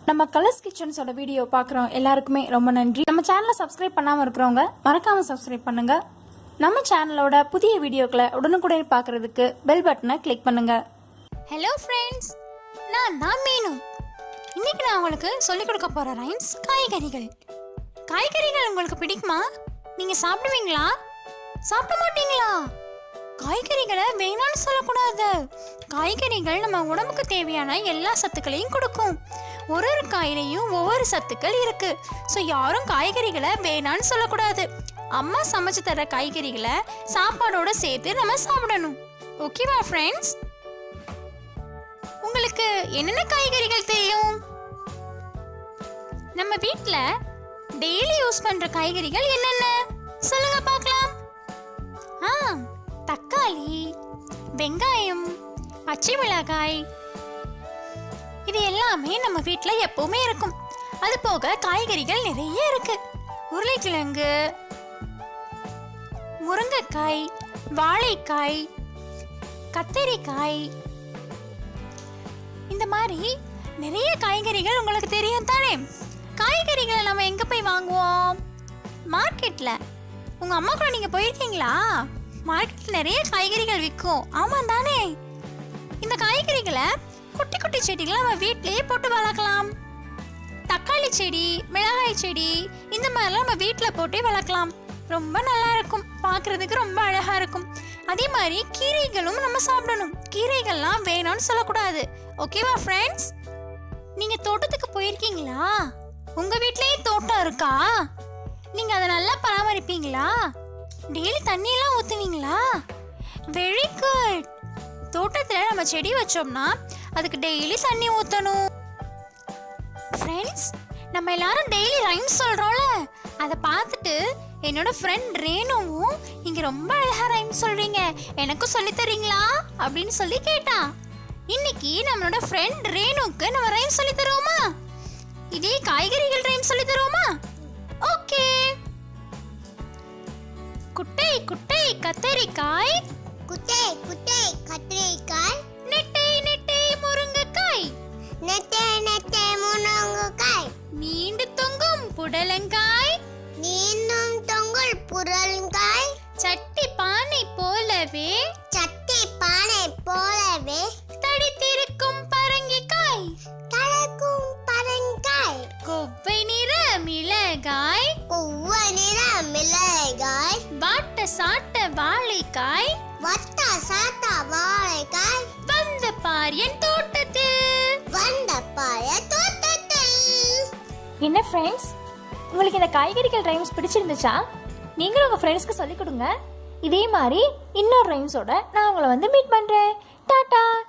நம்ம colours கிச்சன்ஸோட video பார்க்குறோம் எல்லாருக்குமே ரொம்ப நன்றி. நம்ம சேனலை சப்ஸ்கிரைப் பண்ணாமல் இருக்கிறவங்க மறக்காமல் சப்ஸ்கிரைப் பண்ணுங்க. நம்ம சேனலோட புதிய வீடியோக்களை உடனுக்குடன் பார்க்கறதுக்கு பெல் பட்டனை கிளிக் பண்ணுங்க. ஹலோ ஃப்ரெண்ட்ஸ், நான் மீனு. இன்னைக்கு நான் உங்களுக்கு சொல்லிக் கொடுக்க போகிற ரைம்ஸ் காய்கறிகள். காய்கறிகள் உங்களுக்கு பிடிக்குமா? நீங்கள் சாப்பிடுவீங்களா? சாப்பிட மாட்டீங்களா? காய்கறிகளை வேணான்னு சொல்லக்கூடாது. காய்கறிகள் நம்ம உடம்புக்கு தேவையான எல்லா சத்துக்களையும் கொடுக்கும். ஒரு காயிலையும் ஒவ்வொரு சத்துக்கள் இருக்கு. ஸோ யாரும் காய்கறிகளை வேணான்னு சொல்லக்கூடாது. அம்மா சமைச்சு தர காய்கறிகளை சாப்பாடோட சேர்த்து நம்ம சாப்பிடணும். ஓகேவா ஃப்ரெண்ட்ஸ்? உங்களுக்கு என்னென்ன காய்கறிகள் தெரியும்? நம்ம வீட்டில் டெய்லி யூஸ் பண்ற காய்கறிகள் என்னென்ன சொல்லுங்க பார்க்கலாம். தக்காளி, வெங்காயம், பச்சை மிளகாய், இது எல்லாமே நம்ம வீட்டில் எப்பவுமே இருக்கும். அது போக காய்கறிகள் நிறைய இருக்கு. உருளைக்கிழங்கு, முருங்கைக்காய், வாழைக்காய், கத்தரிக்காய், இந்த மாதிரி நிறைய காய்கறிகள் உங்களுக்கு தெரியும் தானே? காய்கறிகளை நம்ம எங்க போய் வாங்குவோம்? மார்க்கெட்ல. உங்க அம்மா கூட நீங்க போயிருக்கீங்களா? மார்க்கெட்ல நிறைய காய்கறிகள் விற்கும். ஆமா தானே? இந்த காய்கறிகளை குட்டி குட்டி செடிகளை நம்ம வீட்டிலேயே போட்டு வளர்க்கலாம். தக்காளி செடி, மிளகாய் செடி, இந்த மாதிரிலாம் நம்ம வீட்டில் போட்டு வளர்க்கலாம். ரொம்ப நல்லா இருக்கும், பார்க்கறதுக்கு ரொம்ப அழகா இருக்கும். அதே மாதிரி கீரைகளும் நம்ம சாப்பிடணும். கீரைகள்லாம் வேணும்னு சொல்லக்கூடாது. ஓகேவா ஃப்ரெண்ட்ஸ்? நீங்க தோட்டத்துக்கு போயிருக்கீங்களா? உங்க வீட்லயே தோட்டம் இருக்கா? நீங்க அதை நல்லா பராமரிப்பீங்களா? டெய்லி தண்ணியெல்லாம் ஊற்றுவீங்களா? Very good. தோட்டத்தில் நம்ம செடி வச்சோம்னா அதுக்கு டெய்லி தண்ணி ஊற்றணும். ஃப்ரெண்ட்ஸ், நம்ம எல்லாரும் டெய்லி ரைம்ஸ் சொல்கிறோம்ல, அதை பார்த்துட்டு என்னோட ஃப்ரெண்ட் ரேணுவும் இங்கே ரொம்ப அழகாக ரைம்ஸ் சொல்கிறீங்க, எனக்கும் சொல்லித்தரீங்களா அப்படின்னு சொல்லி கேட்டா. இன்னைக்கு நம்மளோட ஃப்ரெண்ட் ரேணுக்கு நம்ம ரைம்ஸ் சொல்லி தருவோமா? இதே காய்கறிகள் ரைம்ஸ் சொல்லி தருவோமா? ஓகே. குட்டை குட்டை கத்தரிக்காய், குட்டை குட்டை கத்திரிக்காய், நெட்டை நெட்டை முருங்கைக்காய், நெட்டை நெட்டை முருங்கைக்காய், நீண்டு தொங்கும் புடலங்காய், நீண்டும் தொங்குள் புரங்காய், சட்டி பானை போலவே சட்டி பானை போலவே தடித்திருக்கும் பரங்கிக்காய், தடக்கும் பரங்காய், கொவ்வை நிற மிளகாய், கொவ்வ நிற மிளகாய், வாட்ட சாட்ட வாழைக்காய், வட்ட சாத்த வாழைக்காய், வந்த பார் என் தோட்டத்தில், வந்த பாய தோட்டத்தில். என்ன ஃப்ரெண்ட்ஸ், உங்களுக்கு இந்த காய்கறிகள் ரைம்ஸ் பிடிச்சிருந்துச்சா? நீங்களும் உங்கள் ஃப்ரெண்ட்ஸ்க்கு சொல்லிக் கொடுங்க. இதே மாதிரி இன்னொரு ரைம்ஸோட நான் உங்களை வந்து மீட் பண்ணுறேன். டாட்டா.